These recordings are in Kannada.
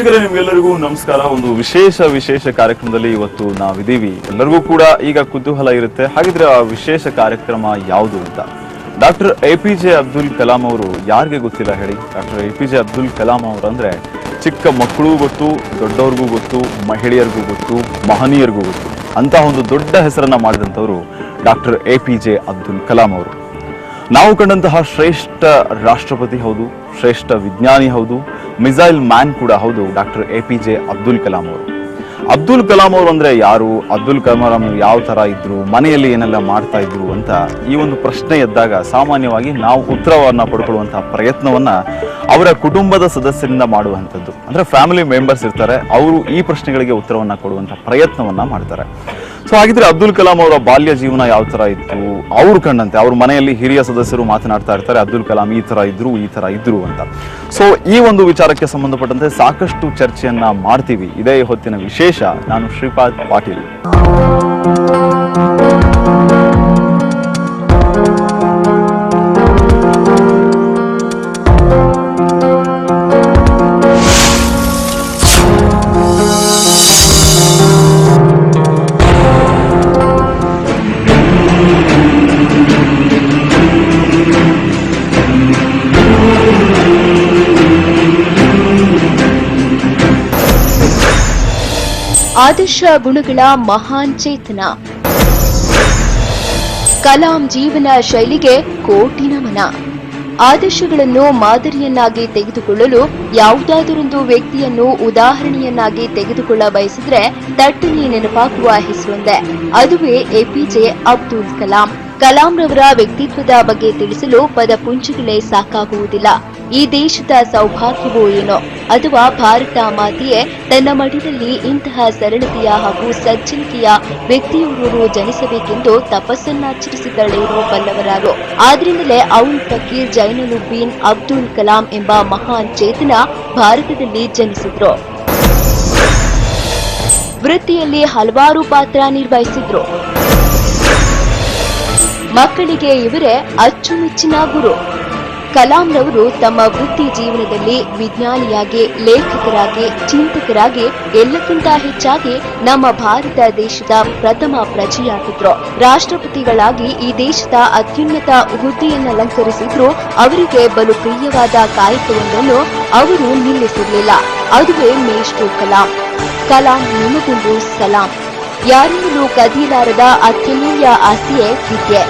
ವೀಕ್ಷಕರೇ, ನಿಮ್ಗೆಲ್ಲರಿಗೂ ನಮಸ್ಕಾರ. ಒಂದು ವಿಶೇಷ ಕಾರ್ಯಕ್ರಮದಲ್ಲಿ ಇವತ್ತು ನಾವಿದ್ದೀವಿ. ಎಲ್ಲರಿಗೂ ಕೂಡ ಈಗ ಕುತೂಹಲ ಇರುತ್ತೆ, ಹಾಗಿದ್ರೆ ಆ ವಿಶೇಷ ಕಾರ್ಯಕ್ರಮ ಯಾವುದು ಅಂತ. ಡಾಕ್ಟರ್ APJ ಅಬ್ದುಲ್ ಕಲಾಂ ಅವರು ಯಾರಿಗೆ ಗೊತ್ತಿಲ್ಲ ಹೇಳಿ? ಡಾಕ್ಟರ್ APJ ಅಬ್ದುಲ್ ಕಲಾಂ ಅವರು ಅಂದ್ರೆ ಚಿಕ್ಕ ಮಕ್ಕಳು ಗೊತ್ತು, ದೊಡ್ಡವ್ರಿಗೂ ಗೊತ್ತು, ಮಹಿಳೆಯರಿಗೂ ಗೊತ್ತು, ಮಹನೀಯರಿಗೂ ಗೊತ್ತು. ಅಂತ ಒಂದು ದೊಡ್ಡ ಹೆಸರನ್ನ ಮಾಡಿದಂಥವ್ರು ಡಾಕ್ಟರ್ APJ ಅಬ್ದುಲ್ ಕಲಾಂ ಅವರು. ನಾವು ಕಂಡಂತಹ ಶ್ರೇಷ್ಠ ರಾಷ್ಟ್ರಪತಿ ಹೌದು, ಶ್ರೇಷ್ಠ ವಿಜ್ಞಾನಿ ಹೌದು, ಮಿಸೈಲ್ ಮ್ಯಾನ್ ಕೂಡ ಹೌದು ಡಾಕ್ಟರ್ APJ ಅಬ್ದುಲ್ ಕಲಾಂ ಅವರು. ಅಬ್ದುಲ್ ಕಲಾಂ ಅವರು ಅಂದ್ರೆ ಯಾರು? ಅಬ್ದುಲ್ ಕಲಾಂ ಯಾವ ತರ ಇದ್ರು, ಮನೆಯಲ್ಲಿ ಏನೆಲ್ಲ ಮಾಡ್ತಾ ಇದ್ರು ಅಂತ ಈ ಒಂದು ಪ್ರಶ್ನೆ ಎದ್ದಾಗ ಸಾಮಾನ್ಯವಾಗಿ ನಾವು ಉತ್ತರವನ್ನ ಪಡ್ಕೊಳ್ಳುವಂತಹ ಪ್ರಯತ್ನವನ್ನ ಅವರ ಕುಟುಂಬದ ಸದಸ್ಯರಿಂದ ಮಾಡುವಂಥದ್ದು. ಅಂದ್ರೆ ಫ್ಯಾಮಿಲಿ ಮೆಂಬರ್ಸ್ ಇರ್ತಾರೆ, ಅವರು ಈ ಪ್ರಶ್ನೆಗಳಿಗೆ ಉತ್ತರವನ್ನ ಕೊಡುವಂತಹ ಪ್ರಯತ್ನವನ್ನ ಮಾಡ್ತಾರೆ. ಸೊ ಹಾಗಿದ್ರೆ ಅಬ್ದುಲ್ ಕಲಾಂ ಅವರ ಬಾಲ್ಯ ಜೀವನ ಯಾವ ತರ ಇತ್ತು? ಅವ್ರು ಕಂಡಂತೆ ಅವ್ರ ಮನೆಯಲ್ಲಿ ಹಿರಿಯ ಸದಸ್ಯರು ಮಾತನಾಡ್ತಾ ಇರ್ತಾರೆ, ಅಬ್ದುಲ್ ಕಲಾಂ ಈ ತರ ಇದ್ರು ಅಂತ. ಸೊ ಈ ಒಂದು ವಿಚಾರಕ್ಕೆ ಸಂಬಂಧಪಟ್ಟಂತೆ ಸಾಕಷ್ಟು ಚರ್ಚೆಯನ್ನ ಮಾಡ್ತೀವಿ. ಇದೇ ಹೊತ್ತಿನ ವಿಶೇಷ. ನಾನು ಶ್ರೀಪಾದ್ ಪಾಟೀಲ್. ಆದರ್ಶ ಗುಣಗಳ ಮಹಾನ್ ಚೇತನ ಕಲಾಂ ಜೀವನ ಶೈಲಿಗೆ ಕೋಟಿ ನಮನ. ಆದರ್ಶಗಳನ್ನು ಮಾದರಿಯನ್ನಾಗಿ ತೆಗೆದುಕೊಳ್ಳಲು ಯಾವುದಾದರೊಂದು ವ್ಯಕ್ತಿಯನ್ನು ಉದಾಹರಣೆಯನ್ನಾಗಿ ತೆಗೆದುಕೊಳ್ಳ ಬಯಸಿದ್ರೆ ತಟ್ಟನೆ ನೆನಪಾಗುವ ಹೆಸರೊಂದೇ, ಅದುವೇ APJ ಅಬ್ದುಲ್ ಕಲಾಂ. ಕಲಾಂ ರವರ ವ್ಯಕ್ತಿತ್ವದ ಬಗ್ಗೆ ತಿಳಿಸಲು ಪದಪುಂಜಗಳೇ ಸಾಕಾಗುವುದಿಲ್ಲ. ಈ ದೇಶದ ಸೌಭಾಗ್ಯವೋ ಏನೋ, ಅಥವಾ ಭಾರತ ಮಾತೆಯೇ ತನ್ನ ಮಡಿಲಲ್ಲಿ ಇಂತಹ ಸರಳತೆಯ ಹಾಗೂ ಸಜ್ಜನಿಕೆಯ ವ್ಯಕ್ತಿಯೋರ್ವರು ಜನಿಸಬೇಕೆಂದು ತಪಸ್ಸನ್ನಾಚರಿಸಿದಳೇನೋ ಬಲ್ಲವರಾರು. ಆದ್ರಿಂದಲೇ ಔಲ್ ಫಕೀರ್ ಜೈನುಲಬ್ದೀನ್ ಅಬ್ದುಲ್ ಕಲಾಂ ಎಂಬ ಮಹಾನ್ ಚೇತನ ಭಾರತದಲ್ಲಿ ಜನಿಸಿದ್ರು. ವೃತ್ತಿಯಲ್ಲಿ ಹಲವಾರು ಪಾತ್ರ ನಿರ್ವಹಿಸಿದ್ರು. ಮಕ್ಕಳಿಗೆ ಇವರೇ ಅಚ್ಚುಮೆಚ್ಚಿನ ಗುರು. ಕಲಾಂ ರವರು ತಮ್ಮ ವೃತ್ತಿ ಜೀವನದಲ್ಲಿ ವಿಜ್ಞಾನಿಯಾಗಿ, ಲೇಖಕರಾಗಿ, ಚಿಂತಕರಾಗಿ, ಎಲ್ಲಕ್ಕಿಂತ ಹೆಚ್ಚಾಗಿ ನಮ್ಮ ಭಾರತ ದೇಶದ ಪ್ರಥಮ ಪ್ರಜೆಯಾಗಿದ್ರು. ರಾಷ್ಟ್ರಪತಿಗಳಾಗಿ ಈ ದೇಶದ ಅತ್ಯುನ್ನತ ಹುದ್ದೆಯನ್ನಲಂಕರಿಸಿದ್ರು. ಅವರಿಗೆ ಬಲು ಪ್ರಿಯವಾದ ಕಾಯಕವೊಂದನ್ನು ಅವರು ನಿಲ್ಲಿಸಿರಲಿಲ್ಲ, ಅದುವೇ ಮೇಷ್ಟ್ರು ಕಲಾಂ. ಕಲಾಂ ನಿಮಗೊಂದು ಸಲಾಂ. ಯಾರಿಂದಲೂ ಕದಿಯಲಾರದ ಅತ್ಯಮೂಲ್ಯ ಆಸ್ತಿಯೇ ವಿದ್ಯೆ.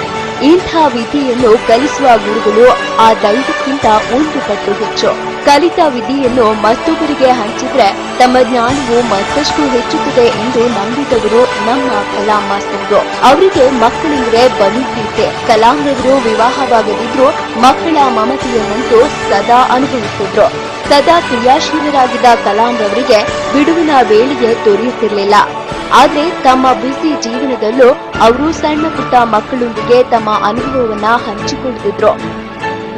ಇಂಥ ವಿದ್ಯೆಯನ್ನು ಕಲಿಸುವ ಗುರುಗಳು ಆ ದೈವಕ್ಕಿಂತ ಒಂದು ಪಟ್ಟು ಹೆಚ್ಚು. ಕಲಿತ ವಿದ್ಯೆಯನ್ನು ಮತ್ತೊಬ್ಬರಿಗೆ ಹಂಚಿದ್ರೆ ತಮ್ಮ ಜ್ಞಾನವು ಮತ್ತಷ್ಟು ಹೆಚ್ಚುತ್ತದೆ ಎಂದು ನಂಬಿದವರು ನಮ್ಮ ಕಲಾಂ ಮಾಸ್ತರು. ಅವರಿಗೆ ಮಕ್ಕಳೆಂದರೆ ಬಲು ಪ್ರೀತಿ. ಕಲಾಂ ರವರು ವಿವಾಹವಾಗದಿದ್ರು ಮಕ್ಕಳ ಮಮತೆಯನ್ನಂತೂ ಸದಾ ಅನುಭವಿಸಿದ್ರು. ಸದಾ ಕ್ರಿಯಾಶೀಲರಾಗಿದ್ದ ಕಲಾಂ ರವರಿಗೆ ಬಿಡುವಿನ ವೇಳೆಗೆ ದೊರೆಯುತ್ತಿರಲಿಲ್ಲ. ಆದ್ರೆ ತಮ್ಮ ಬ್ಯುಸಿ ಜೀವನದಲ್ಲೂ ಅವರು ಸಣ್ಣ ಪುಟ್ಟ ಮಕ್ಕಳೊಂದಿಗೆ ತಮ್ಮ ಅನುಭವವನ್ನ ಹಂಚಿಕೊಳ್ಳುತ್ತಿದ್ರು.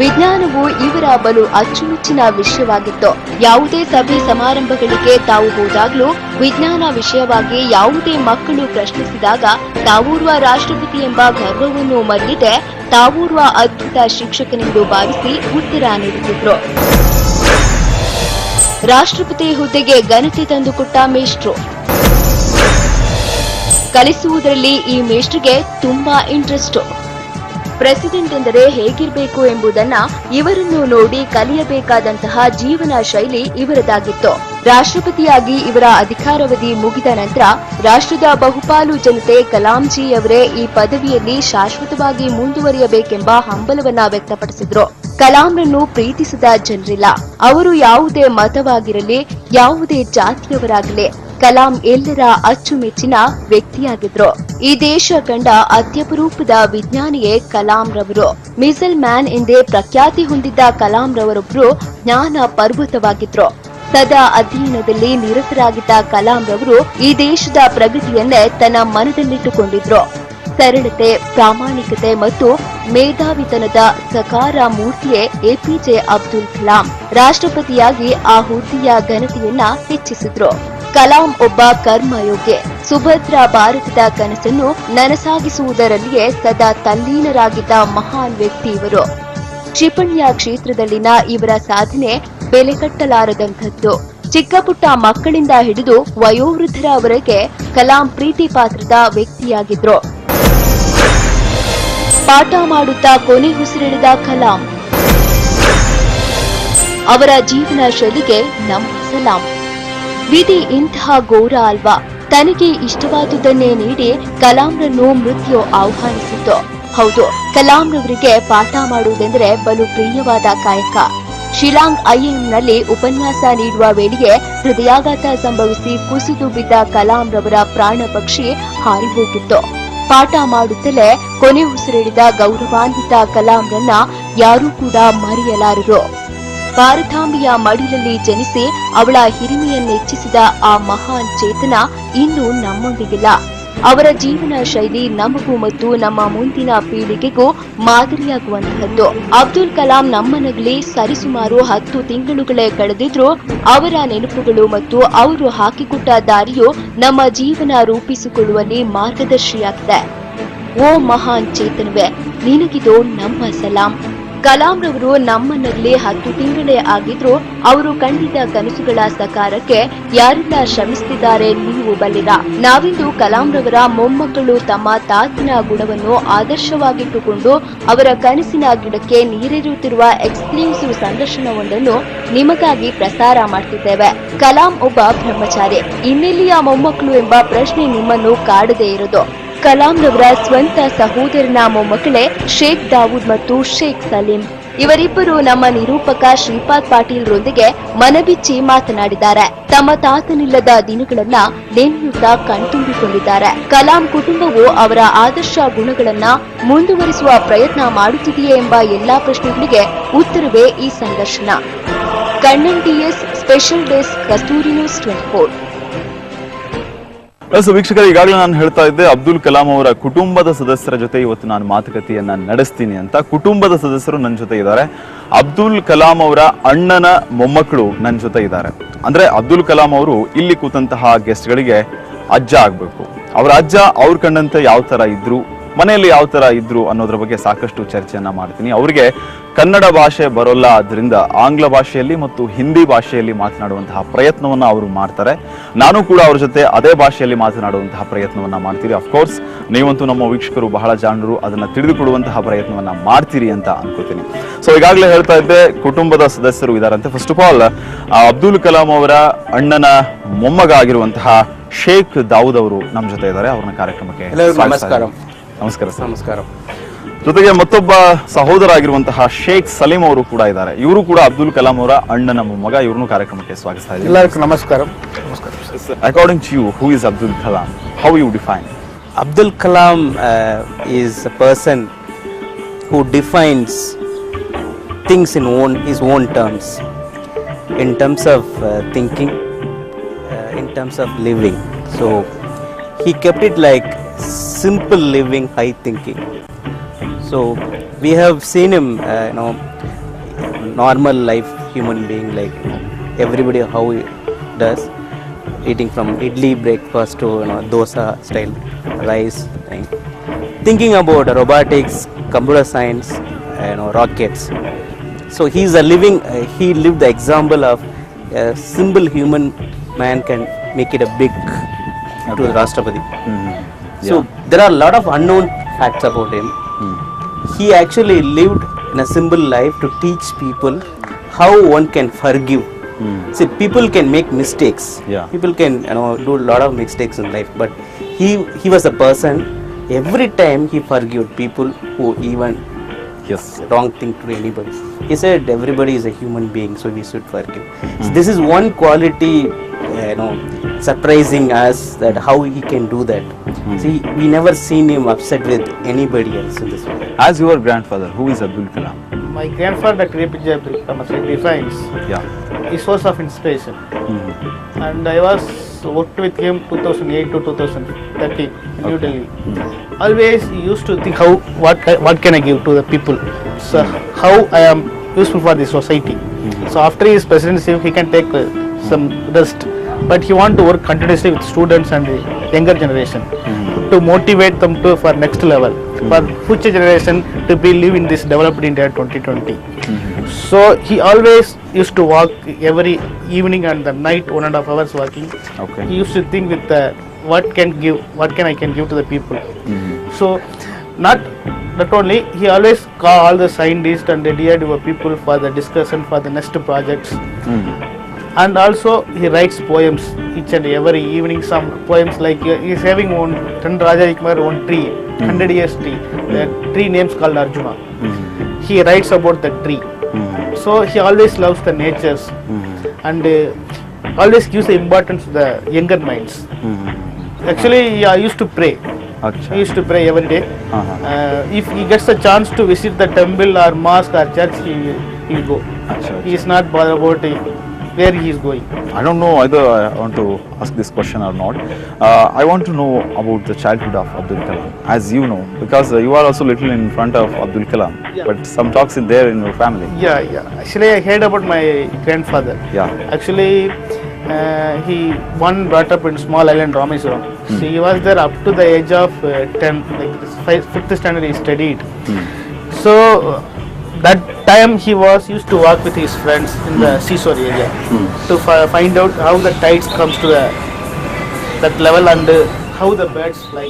ವಿಜ್ಞಾನವು ಇವರ ಬಲು ಅಚ್ಚುಮೆಚ್ಚಿನ ವಿಷಯವಾಗಿತ್ತು. ಯಾವುದೇ ಸಭೆ ಸಮಾರಂಭಗಳಿಗೆ ತಾವು ಹೋದಾಗಲೂ ವಿಜ್ಞಾನ ವಿಷಯವಾಗಿ ಯಾವುದೇ ಮಕ್ಕಳು ಪ್ರಶ್ನಿಸಿದಾಗ ತಾವೂರ್ವ ರಾಷ್ಟ್ರಪತಿ ಎಂಬ ಗರ್ವವನ್ನು ಮರೆಯದೆ ತಾವೂರ್ವ ಅದ್ಭುತ ಶಿಕ್ಷಕನೆಂದು ಭಾವಿಸಿ ಉತ್ತರ ನೀಡುತ್ತಿದ್ರು. ರಾಷ್ಟ್ರಪತಿ ಹುದ್ದೆಗೆ ಘನತೆ ತಂದುಕೊಟ್ಟ ಮೇಷ್ಟ್ರು. ಕಲಿಸುವುದರಲ್ಲಿ ಈ ಮೇಷ್ಟ್ರಿಗೆ ತುಂಬಾ ಇಂಟ್ರೆಸ್ಟ್. ಪ್ರೆಸಿಡೆಂಟ್ ಎಂದರೆ ಹೇಗಿರಬೇಕು ಎಂಬುದನ್ನ ಇವರನ್ನು ನೋಡಿ ಕಲಿಯಬೇಕಾದಂತಹ ಜೀವನ ಶೈಲಿ ಇವರದಾಗಿತ್ತು. ರಾಷ್ಟ್ರಪತಿಯಾಗಿ ಇವರ ಅಧಿಕಾರಾವಧಿ ಮುಗಿದ ನಂತರ ರಾಷ್ಟ್ರದ ಬಹುಪಾಲು ಜನತೆ ಕಲಾಂಜಿಯವರೇ ಈ ಪದವಿಯಲ್ಲಿ ಶಾಶ್ವತವಾಗಿ ಮುಂದುವರಿಯಬೇಕೆಂಬ ಹಂಬಲವನ್ನ ವ್ಯಕ್ತಪಡಿಸಿದ್ರು. ಕಲಾಂರನ್ನು ಪ್ರೀತಿಸಿದ ಜನರಿಲ್ಲ. ಅವರು ಯಾವುದೇ ಮತವಾಗಿರಲಿ, ಯಾವುದೇ ಜಾತಿಯವರಾಗಲಿ, ಕಲಾಂ ಎಲ್ಲರ ಅಚ್ಚುಮೆಚ್ಚಿನ ವ್ಯಕ್ತಿಯಾಗಿದ್ರು. ಈ ದೇಶ ಕಂಡ ಅತ್ಯಪರೂಪದ ವಿಜ್ಞಾನಿಯೇ ಕಲಾಂ ರವರು. ಮಿಸೈಲ್ ಮ್ಯಾನ್ ಎಂದೇ ಪ್ರಖ್ಯಾತಿ ಹೊಂದಿದ್ದ ಕಲಾಂ ರವರೊಬ್ಬರು ಜ್ಞಾನ ಪರ್ವತವಾಗಿದ್ರು. ಸದಾ ಅಧ್ಯಯನದಲ್ಲಿ ನಿರತರಾಗಿದ್ದ ಕಲಾಂ ರವರು ಈ ದೇಶದ ಪ್ರಗತಿಯನ್ನೇ ತನ್ನ ಮನದಲ್ಲಿಟ್ಟುಕೊಂಡಿದ್ರು. ಸರಳತೆ, ಪ್ರಾಮಾಣಿಕತೆ ಮತ್ತು ಮೇಧಾವಿತನದ ಸಕಾರ ಮೂರ್ತಿಯೇ APJ ಅಬ್ದುಲ್ ಕಲಾಂ. ರಾಷ್ಟ್ರಪತಿಯಾಗಿ ಆ ಹುದ್ದೆಯ ಘನತೆಯನ್ನ ಹೆಚ್ಚಿಸಿದ್ರು. ಕಲಾಂ ಒಬ್ಬ ಕರ್ಮಯೋಗಿ. ಸುಭದ್ರ ಭಾರತದ ಕನಸನ್ನು ನನಸಾಗಿಸುವುದರಲ್ಲಿಯೇ ಸದಾ ತಲ್ಲೀನರಾಗಿದ್ದ ಮಹಾನ್ ವ್ಯಕ್ತಿ ಇವರು. ಕ್ಷಿಪಣಿಯ ಕ್ಷೇತ್ರದಲ್ಲಿನ ಇವರ ಸಾಧನೆ ಬೆಲೆ ಕಟ್ಟಲಾರದಂಥದ್ದು. ಚಿಕ್ಕ ಪುಟ್ಟ ಮಕ್ಕಳಿಂದ ಹಿಡಿದು ವಯೋವೃದ್ಧರವರೆಗೆ ಕಲಾಂ ಪ್ರೀತಿ ಪಾತ್ರದ ವ್ಯಕ್ತಿಯಾಗಿದ್ರು. ಪಾಠ ಮಾಡುತ್ತಾ ಕೊನೆ ಉಸಿರೆಳೆದ ಕಲಾಂ. ಅವರ ಜೀವನ ಶೈಲಿಗೆ ನಮ್ಮ ಸಲಾಂ. ವಿಧಿ ಇಂತಹ ಘೋರ ಅಲ್ವಾ? ತನಗೆ ಇಷ್ಟವಾದುದನ್ನೇ ನೀಡಿ ಕಲಾಂರನ್ನು ಮೃತ್ಯು ಆಹ್ವಾನಿಸಿತ್ತು. ಹೌದು, ಕಲಾಂರವರಿಗೆ ಪಾಠ ಮಾಡುವುದೆಂದರೆ ಬಲು ಪ್ರಿಯವಾದ ಕಾಯಕ. ಶಿಲಾಂಗ್ ಐಎಂನಲ್ಲಿ ಉಪನ್ಯಾಸ ನೀಡುವ ವೇಳೆಗೆ ಹೃದಯಾಘಾತ ಸಂಭವಿಸಿ ಕುಸಿದು ಬಿದ್ದ ಕಲಾಂರವರ ಪ್ರಾಣ ಪಕ್ಷಿ ಹಾರಿಹೋಗಿತ್ತು. ಪಾಠ ಮಾಡುತ್ತಲೇ ಕೊನೆ ಉಸಿರೆಳೆದ ಗೌರವಾನ್ವಿತ ಕಲಾಂರನ್ನ ಯಾರೂ ಕೂಡ ಮರೆಯಲಾರರು. ಭಾರತಾಂಬೆಯ ಮಡಿಲಲ್ಲಿ ಜನಿಸಿ ಅವಳ ಹಿರಿಮೆಯನ್ನೆಚ್ಚಿಸಿದ ಆ ಮಹಾನ್ ಚೇತನ ಇಂದು ನಮ್ಮೊಂದಿಗಿಲ್ಲ. ಅವರ ಜೀವನ ಶೈಲಿ ನಮಗೂ ಮತ್ತು ನಮ್ಮ ಮುಂದಿನ ಪೀಳಿಗೆಗೂ ಮಾದರಿಯಾಗುವಂತಹದ್ದು. ಅಬ್ದುಲ್ ಕಲಾಂ ನಮ್ಮನಗಲಿ ಸರಿಸುಮಾರು 10 ತಿಂಗಳುಗಳೇ ಕಳೆದಿದ್ರೂ ಅವರ ನೆನಪುಗಳು ಮತ್ತು ಅವರು ಹಾಕಿಕೊಟ್ಟ ದಾರಿಯು ನಮ್ಮ ಜೀವನ ರೂಪಿಸಿಕೊಳ್ಳುವಲ್ಲಿ ಮಾರ್ಗದರ್ಶಿಯಾಗಿದೆ. ಓ ಮಹಾನ್ ಚೇತನವೇ, ನಿನಗಿದು ನಮ್ಮ ಸಲಾಂ. ಕಲಾಂರವರು ನಮ್ಮನಲ್ಲಿ 10 ತಿಂಗಳೇ ಆಗಿದ್ರು ಅವರು ಕಂಡಿದ್ದ ಕನಸುಗಳ ಸಕಾರಕ್ಕೆ ಯಾರೆಲ್ಲ ಶ್ರಮಿಸುತ್ತಿದ್ದಾರೆ ನೀವು ಬಲ್ಲಿರ. ನಾವಿಂದು ಕಲಾಂರವರ ಮೊಮ್ಮಕ್ಕಳು ತಮ್ಮ ತಾತನ ಗುಣವನ್ನು ಆದರ್ಶವಾಗಿಟ್ಟುಕೊಂಡು ಅವರ ಕನಸಿನ ಗಿಡಕ್ಕೆ ನೀರೆರೆಯುತ್ತಿರುವ ಎಕ್ಸ್ಕ್ಲೂಸಿವ್ ಸಂದರ್ಶನವೊಂದನ್ನು ನಿಮಗಾಗಿ ಪ್ರಸಾರ ಮಾಡ್ತಿದ್ದೇವೆ. ಕಲಾಂ ಒಬ್ಬ ಬ್ರಹ್ಮಚಾರಿ. ಇನ್ನೆಲ್ಲಿಯ ಮೊಮ್ಮಕ್ಕಳು ಎಂಬ ಪ್ರಶ್ನೆ ನಿಮ್ಮನ್ನು ಕಾಡದೇ ಇರೋದು. ಕಲಾಂರವರ ಸ್ವಂತ ಸಹೋದರನ ಮೊಮ್ಮಕ್ಕಳೇ ಶೇಖ್ ದಾವೂದ್ ಮತ್ತು ಶೇಖ್ ಸಲೀಂ. ಇವರಿಬ್ಬರು ನಮ್ಮ ನಿರೂಪಕ ಶ್ರೀಪಾದ್ ಪಾಟೀಲ್ ರೊಂದಿಗೆ ಮನಬಿಚ್ಚಿ ಮಾತನಾಡಿದ್ದಾರೆ. ತಮ್ಮ ತಾತನಿಲ್ಲದ ದಿನಗಳನ್ನ ನೆನೆಯುತ್ತಾ ಕಣ್ತುಂಬಿಕೊಂಡಿದ್ದಾರೆ. ಕಲಾಂ ಕುಟುಂಬವು ಅವರ ಆದರ್ಶ ಗುಣಗಳನ್ನ ಮುಂದುವರಿಸುವ ಪ್ರಯತ್ನ ಮಾಡುತ್ತಿದೆಯೇ ಎಂಬ ಎಲ್ಲಾ ಪ್ರಶ್ನೆಗಳಿಗೆ ಉತ್ತರವೇ ಈ ಸಂದರ್ಶನ. ಕಣ್ಣನ್ ಡಿಎಸ್, ಸ್ಪೆಷಲ್ ಡೆಸ್ಕ್, ಕಸ್ತೂರಿ ನ್ಯೂಸ್ 24. ವೀಕ್ಷಕರು, ಈಗಾಗಲೇ ನಾನು ಹೇಳ್ತಾ ಇದ್ದೆ ಅಬ್ದುಲ್ ಕಲಾಂ ಅವರ ಕುಟುಂಬದ ಸದಸ್ಯರ ಜೊತೆ ಇವತ್ತು ನಾನು ಮಾತುಕತೆಯನ್ನ ನಡೆಸ್ತೀನಿ ಅಂತ. ಕುಟುಂಬದ ಸದಸ್ಯರು ನನ್ನ ಜೊತೆ ಇದ್ದಾರೆ. ಅಬ್ದುಲ್ ಕಲಾಂ ಅವರ ಅಣ್ಣನ ಮೊಮ್ಮಕ್ಕಳು ನನ್ನ ಜೊತೆ ಇದ್ದಾರೆ. ಅಂದ್ರೆ ಅಬ್ದುಲ್ ಕಲಾಂ ಅವರು ಇಲ್ಲಿ ಕೂತಂತಹ ಗೆಸ್ಟ್ ಗಳಿಗೆ ಅಜ್ಜ ಆಗ್ಬೇಕು. ಅವರ ಅಜ್ಜ ಅವ್ರ ಕಂಡಂತೆ ಯಾವ ತರ ಇದ್ರು, ಮನೆಯಲ್ಲಿ ಯಾವ ತರ ಇದ್ರು ಅನ್ನೋದ್ರ ಬಗ್ಗೆ ಸಾಕಷ್ಟು ಚರ್ಚೆಯನ್ನ ಮಾಡ್ತೀನಿ. ಅವರಿಗೆ ಕನ್ನಡ ಭಾಷೆ ಬರೋಲ್ಲ, ಆದ್ರಿಂದ ಆಂಗ್ಲ ಭಾಷೆಯಲ್ಲಿ ಮತ್ತು ಹಿಂದಿ ಭಾಷೆಯಲ್ಲಿ ಮಾತನಾಡುವಂತಹ ಪ್ರಯತ್ನವನ್ನ ಅವರು ಮಾಡ್ತಾರೆ. ನಾನು ಕೂಡ ಅವ್ರ ಜೊತೆ ಅದೇ ಭಾಷೆಯಲ್ಲಿ ಮಾತನಾಡುವಂತಹ ಪ್ರಯತ್ನವನ್ನ ಮಾಡ್ತೀರಿ. ಅಫ್ಕೋರ್ಸ್ ನೀವಂತೂ ನಮ್ಮ ವೀಕ್ಷಕರು ಬಹಳ ಜಾಣರು, ಅದನ್ನ ತಿಳಿದುಕೊಳ್ಳುವಂತಹ ಪ್ರಯತ್ನವನ್ನ ಮಾಡ್ತೀರಿ ಅಂತ ಅನ್ಕೋತೀನಿ. ಸೊ ಈಗಾಗಲೇ ಹೇಳ್ತಾ ಇದ್ದೆ ಕುಟುಂಬದ ಸದಸ್ಯರು ಇದಾರಂತೆ. First of all Abdul Kalam ಅವರ ಅಣ್ಣನ ಮೊಮ್ಮಗ ಆಗಿರುವಂತಹ ಶೇಖ್ ದಾವೂದ್ ಅವರು ನಮ್ಮ ಜೊತೆ ಇದ್ದಾರೆ. ಅವ್ರನ್ನ ಕಾರ್ಯಕ್ರಮಕ್ಕೆ ನಮಸ್ಕಾರ. ನಮಸ್ಕಾರ ಸರ್. ನಮಸ್ಕಾರ. ಜೊತೆಗೆ ಮತ್ತೊಬ್ಬ ಸಹೋದರ ಆಗಿರುವಂತಹ ಶೇಖ್ ಸಲೀಂ ಅವರು ಕೂಡ ಇದ್ದಾರೆ. ಇವರು ಕೂಡ ಅಬ್ದುಲ್ ಕಲಾಂ ಅವರ ಅಣ್ಣನ ಮೊಮ್ಮಗ. ಇವ್ರನ್ನು ಕಾರ್ಯಕ್ರಮಕ್ಕೆ ಸ್ವಾಗತಿಸ್ತಾ ಇದ್ದೀನಿ. ಎಲ್ಲರಿಗೂ ನಮಸ್ಕಾರ. According to you, who is Abdul Kalam? How you define? Abdul Kalam is a person who defines things in his own terms, in terms of thinking, in terms of living. So he kept it like simple living, high thinking. So we have seen him, normal life human being, like everybody how he does, eating from idli breakfast to dosa style rice, thinking about robotics, computer science, rockets. So he's a living, he lived the example of a simple human man can make it a big to the Rashtrapati. So there are a lot of unknown facts about him. He actually lived in a simple life to teach people how one can forgive. See, people can make mistakes. People can do a lot of mistakes in life, but he was a person. Every time he forgave people who even wrong thing to anybody. He said everybody is a human being, so we should forgive. So this is one quality, surprising us, that how he can do that. See, we never seen him upset with anybody else in this world. As your grandfather, who is Abdul Kalam? My grandfather, Dr. APJ Abdul Kalam, defines a source of inspiration. And I was worked with him 2008 to 2013 in New Delhi. Always he used to think what can I give to the people, so how I am useful for the society. So after his presidency, he can take some rest, but he want to work continuously with students and the younger generation. to motivate them to for next level, for future generation to be live in this developed India 2020. So he always used to walk every evening and the night 1.5 hours walking. Okay. He used to think with what can I can give to the people. So not only he always call all the scientists and the DRDO people for the discussion for the next projects. And also he writes poems each and every evening. Some poems like he is having one Raja Kumar one tree, 100 years tree. The tree names called Arjuna. He writes about the tree. So he always loves the natures and always gives the importance to the younger minds. Actually, I used to pray. He used to pray every day. If he gets a chance to visit the temple or mosque or church, he will go. He is not bothered about where he is going. I don't know either I want to ask this question or not. I want to know about the childhood of Abdul Kalam, as you know, because you are also little in front of Abdul Kalam, but some talks in there in your family. Yeah. Actually, I heard about my grandfather. Yeah. Actually, he brought up in small island Rameswaram. So he was there up to the age of 10, like 5th standard he studied. So that time he was used to walk with his friends in the seashore area to find out how the tides comes to that level and how the birds fly.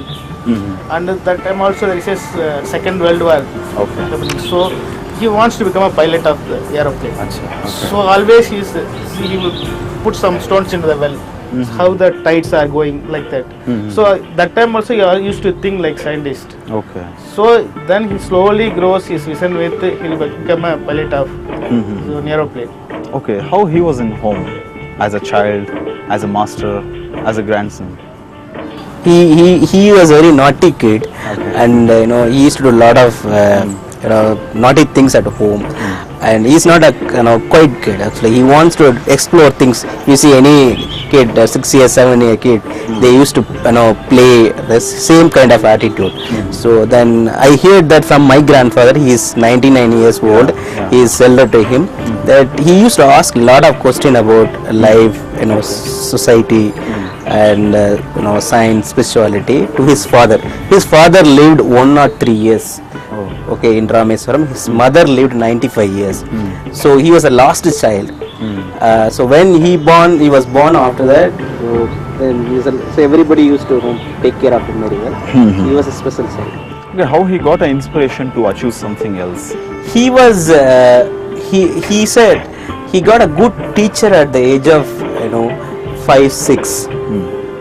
And at that time also there is a Second World War. Okay. So he wants to become a pilot of the aeroplane. So always he will put some stones into the well. How the tides are going like that. So that time also he used to think like scientist. Okay. So then he slowly grows his vision with he will become a pilot of an aeroplane. Okay. How he was in home as a child, as a master, as a grandson? He was a very naughty kid, and he used to do a lot of naughty things at home. And he's not a quiet kid. Actually, he wants to explore things. You see any kid, 6 years, 7 year kid, they used to play the same kind of attitude. So then I heard that from my grandfather. He is 99 years old. He is elder to him. That he used to ask a lot of questions about life, society, and science, spirituality to his father. His father lived 1 or 3 years. Okay, in Rameswaram. His mother lived 95 years. So he was a last child. So when he was born after that. So everybody used to take care of him very well. He was a special child. Okay, how he got an inspiration to achieve something else? He was he said he got a good teacher at the age of 5, 6.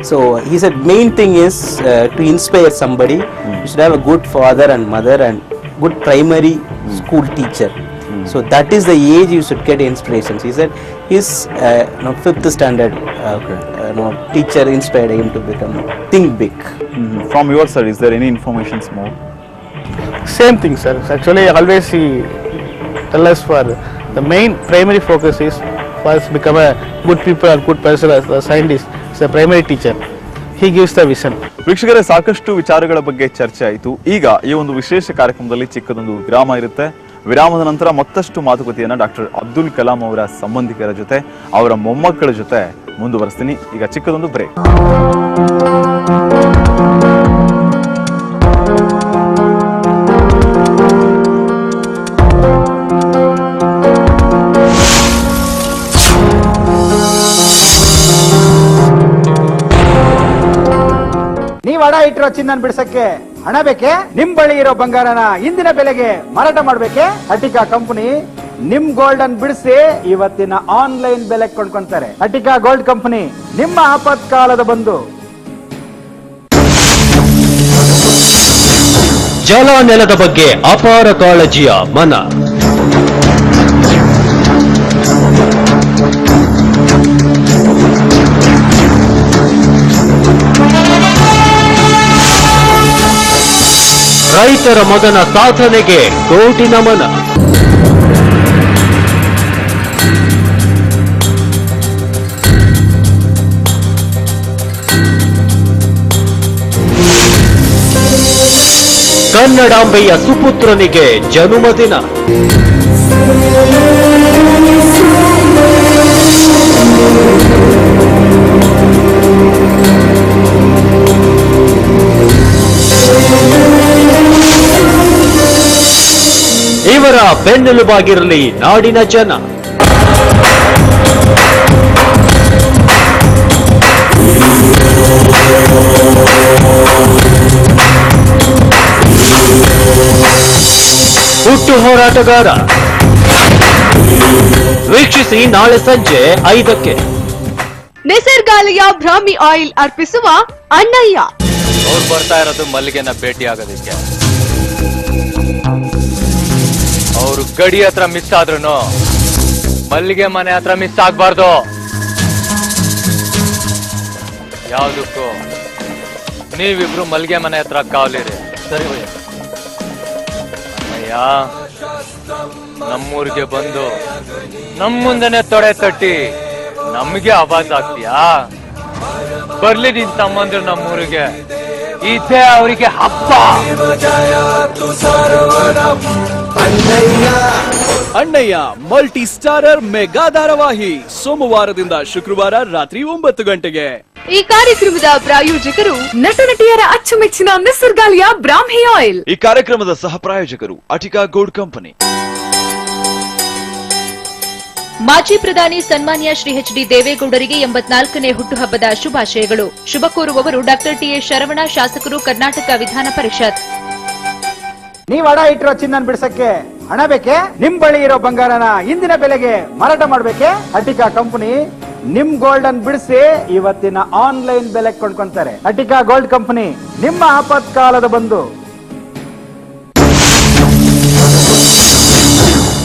So he said main thing is to inspire somebody. You should have a good father and mother and good primary school teacher. So that is the age you should get inspirations. He said his 5th standard teacher inspired him to think big. From your side, is there any information more? Same thing, sir. Actually, always he tell us for the main primary focus is first become a good people or good person as a scientist. As a primary teacher, he gives the vision. ವೀಕ್ಷಕರೇ, ಸಾಕಷ್ಟು ವಿಚಾರಗಳ ಬಗ್ಗೆ ಚರ್ಚೆ ಆಯಿತು. ಈಗ ಈ ಒಂದು ವಿಶೇಷ ಕಾರ್ಯಕ್ರಮದಲ್ಲಿ ಚಿಕ್ಕದೊಂದು ವಿರಾಮ ಇರುತ್ತೆ. ವಿರಾಮದ ನಂತರ ಮತ್ತಷ್ಟು ಮಾತುಕತೆಯನ್ನು ಡಾಕ್ಟರ್ ಅಬ್ದುಲ್ ಕಲಾಂ ಅವರ ಸಂಬಂಧಿಕರ ಜೊತೆ, ಅವರ ಮೊಮ್ಮಕ್ಕಳ ಜೊತೆ ಮುಂದುವರಿಸ್ತೀನಿ. ಈಗ ಚಿಕ್ಕದೊಂದು ಬ್ರೇಕ್. ಹಣ ಇಟ್ಟಿರೋ ಚಿನ್ನ ಬಿಡಿಸಕ್ಕೆ ಹಣ ಬೇಕೆ? ನಿಮ್ ಬಳಿ ಇರೋ ಬಂಗಾರನ ಇಂದಿನ ಬೆಲೆಗೆ ಮಾರಾಟ ಮಾಡ್ಬೇಕೆ? ಅಟಿಕಾ ಕಂಪನಿ ನಿಮ್ ಗೋಲ್ಡ್ ಅನ್ನು ಬಿಡಿಸಿ ಇವತ್ತಿನ ಆನ್ಲೈನ್ ಬೆಲೆ ಕೊಂಡ್ಕೊಂತಾರೆ. ಅಟಿಕಾ ಗೋಲ್ಡ್ ಕಂಪನಿ ನಿಮ್ಮ ಆಪತ್ಕಾಲದ ಬಂಧು. ಜಲ ನೆಲದ ಬಗ್ಗೆ ಅಪಾರ ಕಾಳಜಿಯ ಮನ. ರೈತರ ಮಗನ ಸಾಧನೆಗೆ ಕೋಟಿ ನಮನ. ಕನ್ನಡಾಂಬೆಯ ಸುಪುತ್ರನಿಗೆ ಜನುಮದಿನ. ಇವರ ಬೆನ್ನೆಲುಬಾಗಿರಲಿ ನಾಡಿನ ಜನ. ಹುಟ್ಟು ಹೋರಾಟಗಾರ ವೀಕ್ಷಿಸಿ ನಾಳೆ ಸಂಜೆ 5ಕ್ಕೆ. ನಿಸರ್ಗಾಲಯ ಬ್ರಾಹ್ಮಿ ಆಯಿಲ್ ಅರ್ಪಿಸುವ ಅಣ್ಣಯ್ಯ. ಅವ್ರು ಬರ್ತಾ ಇರೋದು ಮಲ್ಲಿಗೆನ ಭೇಟಿ ಆಗೋದಕ್ಕೆ. ಅವ್ರು ಗಡಿ ಹತ್ರ ಮಿಸ್ ಆದ್ರೂ ಮಲ್ಲಿಗೆ ಮನೆ ಹತ್ರ ಮಿಸ್ ಆಗ್ಬಾರ್ದು. ಯಾವ್ದಕ್ಕೂ ನೀವಿಬ್ರು ಮಲ್ಲಿಗೆ ಮನೆ ಹತ್ರ ಕಾವಲಿರಿ. ಸರಿ ಭಯ್ಯ. ಅಣ್ಣಯ್ಯ ನಮ್ಮೂರಿಗೆ ಬಂದು ನಮ್ ಮುಂದೆನೆ ತೊಡೆ ತಟ್ಟಿ ನಮ್ಗೆ ಆವಾಜ್ ಆಗ್ತೀಯಾ? ಬರ್ಲಿ ನಿನ್ ತಮ್ಮಂದ್ರು ನಮ್ಮೂರಿಗೆ, ಇದೇ ಅವರಿಗೆ ಹಬ್ಬ. ಅಣ್ಣಯ್ಯ ಮಲ್ಟಿ ಸ್ಟಾರರ್ ಮೆಗಾ ಧಾರಾವಾಹಿ ಸೋಮವಾರದಿಂದ ಶುಕ್ರವಾರ ರಾತ್ರಿ 9 ಗಂಟೆಗೆ. ಈ ಕಾರ್ಯಕ್ರಮದ ಪ್ರಾಯೋಜಕರು ನಟ ನಟಿಯರ ಅಚ್ಚುಮೆಚ್ಚಿನ ನಿಸರ್ಗಾಲಯ ಬ್ರಾಹ್ಮಿ ಆಯಿಲ್. ಈ ಕಾರ್ಯಕ್ರಮದ ಸಹ ಪ್ರಾಯೋಜಕರು ಅಟಿಕಾ ಗೋಲ್ಡ್ ಕಂಪನಿ. ಮಾಜಿ ಪ್ರಧಾನಿ ಸನ್ಮಾನ್ಯ ಶ್ರೀ ಎಚ್.ಡಿ. ದೇವೇಗೌಡರಿಗೆ 84ನೇ ಹುಟ್ಟುಹಬ್ಬದ ಶುಭಾಶಯಗಳು. ಶುಭ ಕೋರುವವರು ಡಾಕ್ಟರ್ ಟಿ.ಎ. ಶರವಣ, ಶಾಸಕರು, ಕರ್ನಾಟಕ ವಿಧಾನ ಪರಿಷತ್. ನೀವ್ ಅಡ ಇಟ್ಟಿರೋ ಚಿನ್ನನ್ ಬಿಡ್ಸಕ್ಕೆ ಹಣ ಬೇಕೆ? ನಿಮ್ ಬಳಿ ಇರೋ ಬಂಗಾರನ ಇಂದಿನ ಬೆಲೆಗೆ ಮಾರಾಟ ಮಾಡ್ಬೇಕೆ? ಅಟಿಕಾ ಕಂಪನಿ ನಿಮ್ ಗೋಲ್ಡನ್ ಬಿಡಿಸಿ ಇವತ್ತಿನ ಆನ್ಲೈನ್ ಬೆಲೆ ಕೊಂಡ್ಕೊಂತಾರೆ. ಅಟಿಕಾ ಗೋಲ್ಡ್ ಕಂಪನಿ ನಿಮ್ಮ ಆಪತ್ಕಾಲದ ಬಂಧು.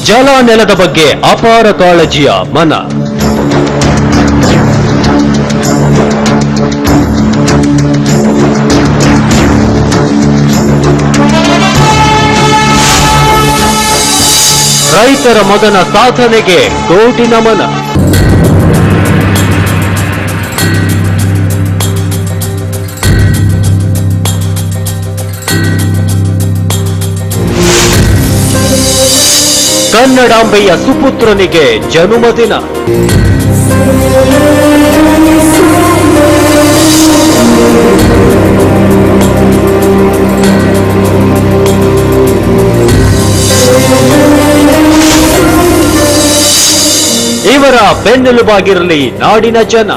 ಜಲ ನೆಲದ ಬಗ್ಗೆ ಅಪಾರ ಕಾಳಜಿಯ ಮನ. ರೈತರ ಮಗನ ಸಾಧನೆಗೆ ಕೋಟಿ ನಮನ. ಕನ್ನಡಾಂಬೆಯ ಸುಪುತ್ರನಿಗೆ ಜನುಮದಿನ. ಇವರ ಬೆನ್ನೆಲುಬಾಗಿರಲಿ ನಾಡಿನ ಜನ.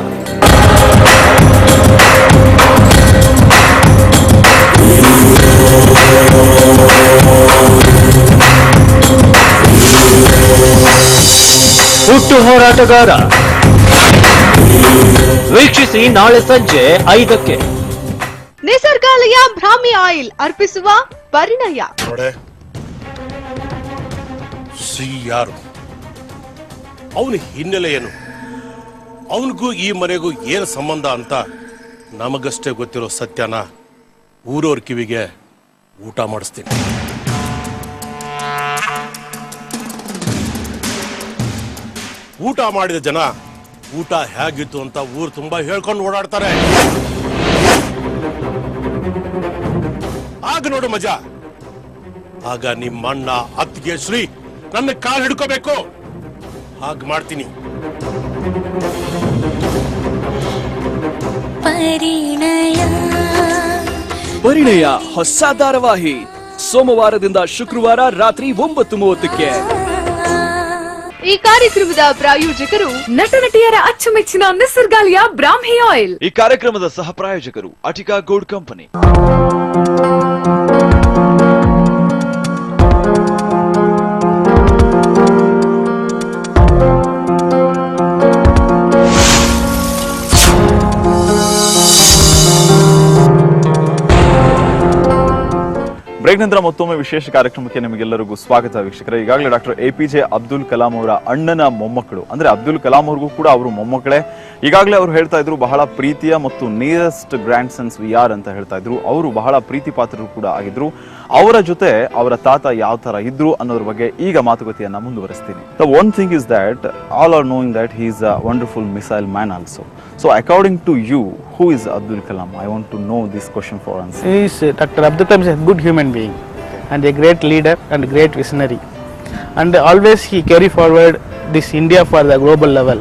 ಹುಟ್ಟು ಹೋರಾಟಗಾರ ವೀಕ್ಷಿಸಿ ನಾಳೆ ಸಂಜೆ 5ಕ್ಕೆ. ನಿಸರ್ಗಾಲಯ ಬ್ರಾಹ್ಮಿ ಆಯಿಲ್ ಅರ್ಪಿಸುವ ಪರಿಣಯ. ನೋಡೆ ಸಿ ಯಾರು, ಅವನ ಹಿನ್ನೆಲೆ ಏನು, ಅವನಿಗೂ ಈ ಮನೆಗೂ ಏನು ಸಂಬಂಧ ಅಂತ ನಮಗಷ್ಟೇ ಗೊತ್ತಿರೋ ಸತ್ಯನ ಊರವ್ರ ಕಿವಿಗೆ ಊಟ ಮಾಡಿಸ್ತೀನಿ. ಊಟ ಮಾಡಿದ ಜನ ಊಟ ಹೇಗಿತ್ತು ಅಂತ ಊರು ತುಂಬಾ ಹೇಳ್ಕೊಂಡು ಓಡಾಡ್ತಾರೆ. ಆಗ ನೋಡು ಮಜಾ. ಆಗ ನಿಮ್ಮಣ್ಣ ಅತ್ತಿಗೆ ಶ್ರೀ ನನ್ನ ಕಾಲ್ ಹಿಡ್ಕೋಬೇಕು. ಹಾಗೆ ಮಾಡ್ತೀನಿ. ಪರಿಣಯ ಹೊಸ ಧಾರಾವಾಹಿ ಸೋಮವಾರದಿಂದ ಶುಕ್ರವಾರ ರಾತ್ರಿ 9:30ಕ್ಕೆ. ಈ ಕಾರ್ಯಕ್ರಮದ ಪ್ರಾಯೋಜಕರು ನಟ ನಟಿಯರ ಅಚ್ಚುಮೆಚ್ಚಿನ ನಿಸರ್ಗಾಲಯ ಬ್ರಾಹ್ಮಿ ಆಯಿಲ್. ಈ ಕಾರ್ಯಕ್ರಮದ ಸಹ ಪ್ರಾಯೋಜಕರು ಅಟಿಕಾ ಗೋಲ್ಡ್ ಕಂಪನಿ. ಬ್ರೇಕ್ ನಂತರ ಮತ್ತೊಮ್ಮೆ ವಿಶೇಷ ಕಾರ್ಯಕ್ರಮಕ್ಕೆ ನಿಮಗೆಲ್ಲರಿಗೂ ಸ್ವಾಗತ ವೀಕ್ಷಕರೇ. ಈಗಾಗಲೇ ಡಾಕ್ಟರ್ ಎಪಿಜೆ ಅಬ್ದುಲ್ ಕಲಾಂ ಅವರ ಅಣ್ಣನ ಮೊಮ್ಮಕ್ಕಳು, ಅಂದ್ರೆ ಅಬ್ದುಲ್ ಕಲಾಂ ಅವ್ರಿಗೂ ಕೂಡ ಅವರು ಮೊಮ್ಮಕ್ಕಳೇ. ಈಗಾಗಲೇ ಅವರು ಹೇಳ್ತಾ ಇದ್ರು ಬಹಳ ಪ್ರೀತಿಯ ಮತ್ತು nearest grand sons we are ಅಂತ ಹೇಳ್ತಾ ಇದ್ರು. ಅವರು ಬಹಳ ಪ್ರೀತಿ ಪಾತ್ರರು ಕೂಡ ಆಗಿದ್ರು. ಅವರ ಜೊತೆ ಅವರ ತಾತ ಯಾವ ತರ ಇದ್ರು ಅನ್ನೋದ್ರ ಬಗ್ಗೆ ಈಗ ಮಾತುಕತೆಯನ್ನ ಮುಂದುವರಿಸ್ತೀನಿ. The one thing is that all are knowing that he is a wonderful missile man also. So according to you, who is Abdul Kalam? I want to know this question for answer. Dr. Abdul Kalam is a good human being and a great leader and great visionary, and always he carry forward this India for the global level.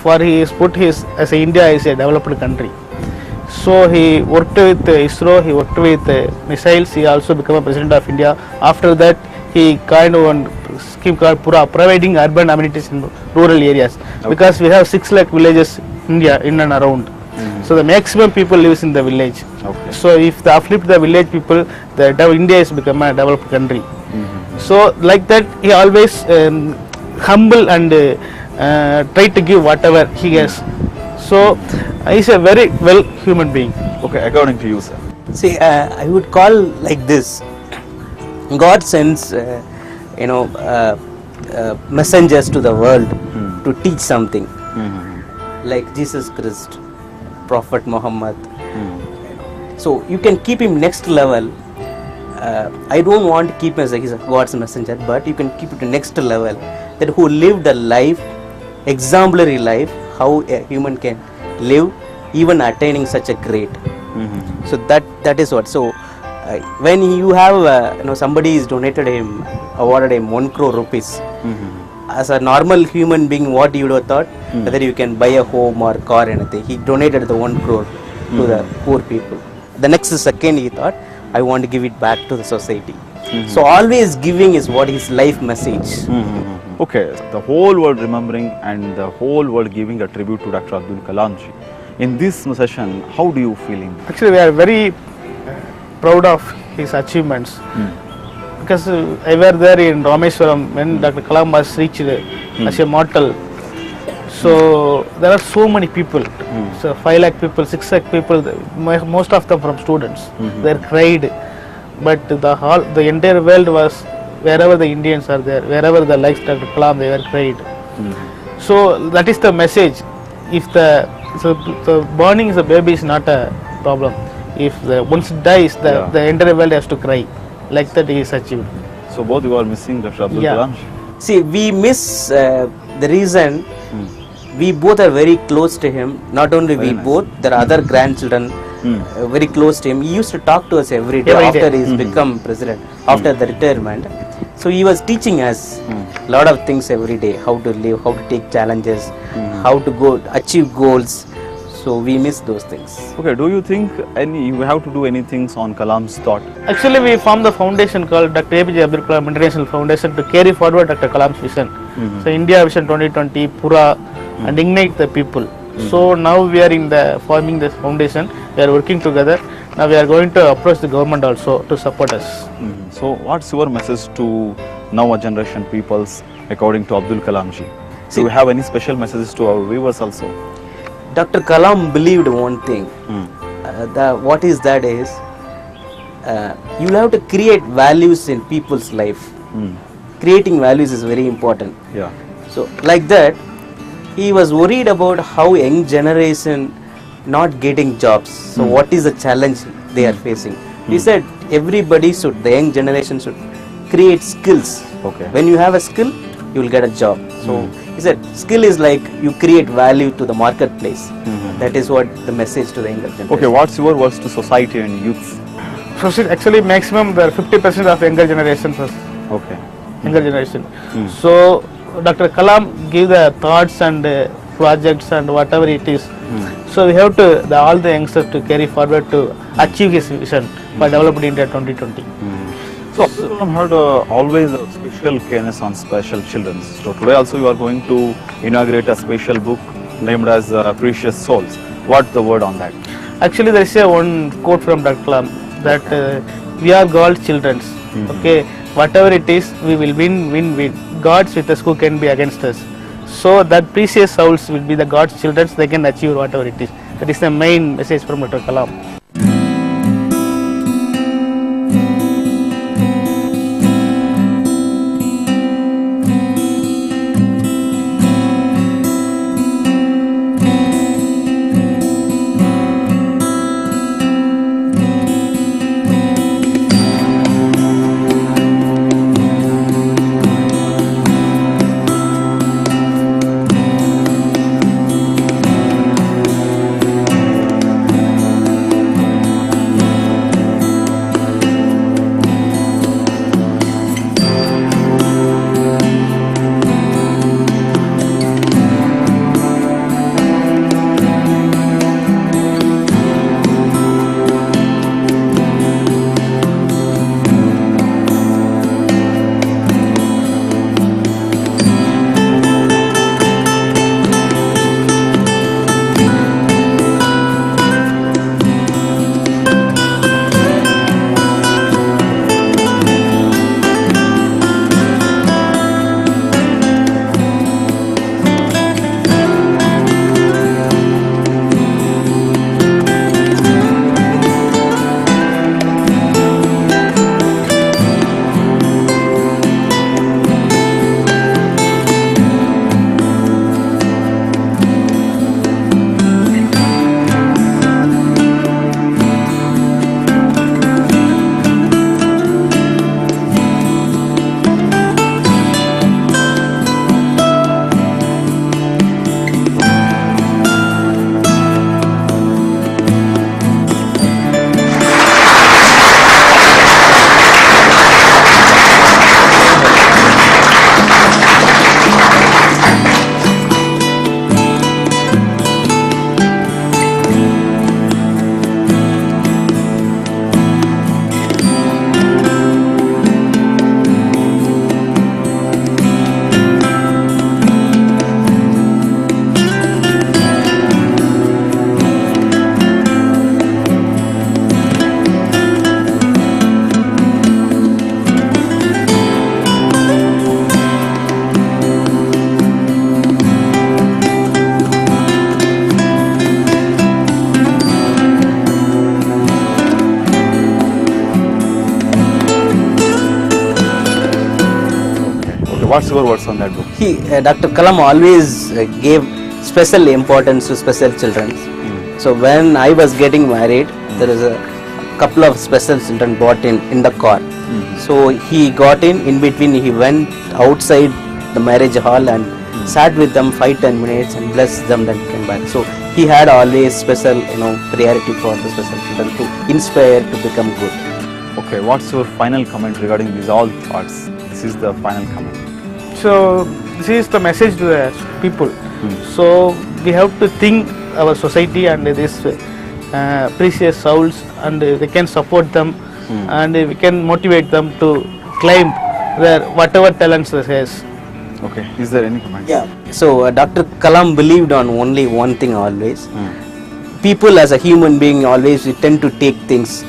For he is put his as a India is a developed country. So he worked with ISRO, he worked with missiles. He also became a president of India. After that he kind of one scheme called Pura, providing urban amenities in rural areas. Because we have 6 lakh villages in India in and around. So the maximum people lives in the village. So if they uplift the village people, India has become a developed country. So like that, he always humble and try to give whatever he has. So he's a very well human being. Okay, according to you, sir. See, I would call like this. God sends, messengers to the world to teach something. Like Jesus Christ, Prophet Muhammad. So you can keep him next level. I don't want to keep him as he's a God's messenger, but you can keep it to next level. That who lived a life, exemplary life, how a human can live, even attaining such a great. So that is what. So when you have somebody is donated him, awarded him 1 crore rupees. As a normal human being, what you would have thought, whether you can buy a home or car, anything. He donated the 1 crore to the poor people. The next second he thought, I want to give it back to the society. So always giving is what his life message. Okay, the whole world remembering and the whole world giving a tribute to Dr. Abdul Kalam ji. In this session, how do you feel? Actually, we are very proud of his achievements. Because I were there in Rameswaram when Dr. Kalam was reached as a mortal. So there are so many people. So 5 lakh people, 6 lakh people, most of them from students. They cried. But the entire world was, wherever the Indians are there, wherever the likes Dr. Kalam, they were cried. So that is the message. If the burning the baby is not a problem. If once it dies, the entire world has to cry. Like that he is achieved. So both you are missing Dr. Abdul Kalam ji? See, we miss the reason we both are very close to him. Not only we both, there are other grandchildren very close to him. He used to talk to us every day after he's become president, after the retirement. So he was teaching us a lot of things every day, how to live, how to take challenges, how to go achieve goals. So we miss those things. Okay, do you think you have to do anything on Kalam's thought? Actually, we formed the foundation called Dr. APJ Abdul Kalam International Foundation to carry forward Dr. Kalam's vision. So India Vision 2020, Pura, and ignite the people. So now we are in the forming this foundation. We are working together. Now we are going to approach the government also to support us. So what's your message to now generation peoples according to Abdul Kalam ji? Do you have any special messages to our viewers also? Dr. Kalam believed one thing. What is that is, you have to create values in people's life. Creating values is very important. Yeah. So like that, he was worried about how young generation not getting jobs. So what is the challenge they are facing? He said everybody should, the young generation should create skills. Okay. When you have a skill, you will get a job. So he said skill is like you create value to the marketplace. That is what the message to the younger generation. Okay, what's your words to society and youth? So actually maximum there are 50% of younger generation. Okay. Younger generation. So Dr. Kalam give the thoughts and projects and whatever it is. So we have to all the youngsters to carry forward to achieve his vision for developed India 2020. So Abdul Kalam had always a special careness on special children. So today also you are going to inaugurate a special book named as Precious Souls. What's the word on that? Actually, there is one quote from Dr. Kalam that we are God's children. Okay, whatever it is, we will win. Gods with us who can be against us. So that precious souls will be the God's children. They can achieve whatever it is. That is the main message from Dr. Kalam. What's your words on that book? Dr. Kalam always gave special importance to special children. So when I was getting married, there is a couple of special children brought in the car. So he got in between he went outside the marriage hall and sat with them 5-10 minutes and blessed them, then came back. So he had always special priority for the special children to inspire to become good. Okay, what's your final comment regarding these all thoughts? This is the final comment. So this is the message to the people. So we have to think our society and this precious souls, and we can support them, and we can motivate them to climb their whatever talents they has. Okay, is there any comment? Yeah. So Dr. Kalam believed on only one thing always. People as a human being always we tend to take things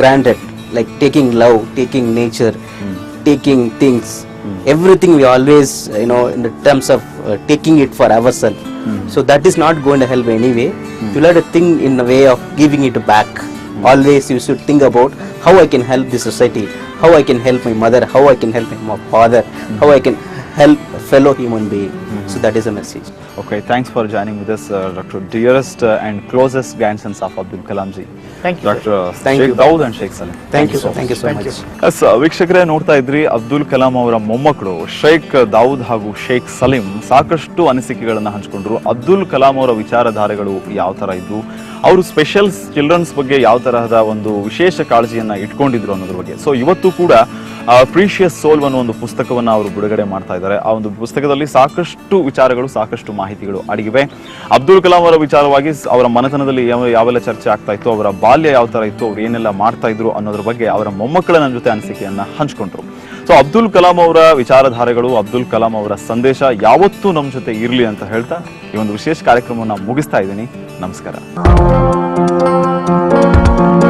granted, like taking love, taking nature, taking things. Everything we always, in the terms of taking it for ourselves. So that is not going to help anyway. You have to think in a way of giving it back. Always you should think about how I can help the society, how I can help my mother, how I can help my father, how I can help a fellow human being. So that is a message. Okay, thanks for joining with us, Dr. Dearest and closest grandsons of Abdul Kalam ji. Thank you. Dr. Thank Sheikh you. Dawood and Sheikh Salim. Thank you so much. Yes ವೀಕ್ಷಕರೇ, ನೋಡ್ತಾ ಇದ್ರಿ ಅಬ್ದುಲ್ ಕಲಾಂ ಅವರ ಮೊಮ್ಮಕ್ಕಳು ಶೇಖ್ ದಾವೂದ್ ಹಾಗೂ ಶೇಖ್ ಸಲೀಂ ಸಾಕಷ್ಟು ಅನಿಸಿಕೆಗಳನ್ನ ಹಂಚಿಕೊಂಡ್ರು. ಅಬ್ದುಲ್ ಕಲಾಂ ಅವರ ವಿಚಾರಧಾರೆಗಳು ಯಾವ ತರ ಇದ್ವು, ಅವರು ಸ್ಪೆಷಲ್ ಚಿಲ್ಡ್ರನ್ಸ್ ಬಗ್ಗೆ ಯಾವ ತರಹದ ಒಂದು ವಿಶೇಷ ಕಾಳಜಿಯನ್ನ ಇಟ್ಕೊಂಡಿದ್ರು ಅನ್ನೋದ್ರ ಬಗ್ಗೆ. ಸೊ ಇವತ್ತು ಕೂಡ ಪ್ರೀಶಿಯಸ್ ಸೋಲ್ ಅನ್ನೋ ಒಂದು ಪುಸ್ತಕವನ್ನ ಅವರು ಬಿಡುಗಡೆ ಮಾಡ್ತಾ ಇದ್ದಾರೆ. ಆ ಒಂದು ಪುಸ್ತಕದಲ್ಲಿ ಸಾಕಷ್ಟು ವಿಚಾರಗಳು, ಸಾಕಷ್ಟು ಮಾಹಿತಿಗಳು ಅಡಗಿವೆ. ಅಬ್ದುಲ್ ಕಲಾಂ ಅವರ ವಿಚಾರವಾಗಿ ಅವರ ಮನೆತನದಲ್ಲಿ ಯಾವೆಲ್ಲ ಚರ್ಚೆ ಆಗ್ತಾ ಇತ್ತು, ಅವರ ಬಾಲ್ಯ ಯಾವ ತರ ಇತ್ತು, ಅವ್ರು ಏನೆಲ್ಲ ಮಾಡ್ತಾ ಇದ್ರು ಅನ್ನೋದ್ರ ಬಗ್ಗೆ ಅವರ ಮೊಮ್ಮಕ್ಕಳ ನನ್ನ ಜೊತೆ ಅನಿಸಿಕೆಯನ್ನ ಹಂಚ್ಕೊಂಡ್ರು. ಸೊ ಅಬ್ದುಲ್ ಕಲಾಂ ಅವರ ವಿಚಾರಧಾರೆಗಳು, ಅಬ್ದುಲ್ ಕಲಾಂ ಅವರ ಸಂದೇಶ ಯಾವತ್ತೂ ನಮ್ಮ ಜೊತೆ ಇರ್ಲಿ ಅಂತ ಹೇಳ್ತಾ ಈ ಒಂದು ವಿಶೇಷ ಕಾರ್ಯಕ್ರಮವನ್ನು ಮುಗಿಸ್ತಾ ಇದ್ದೀನಿ. ನಮಸ್ಕಾರ.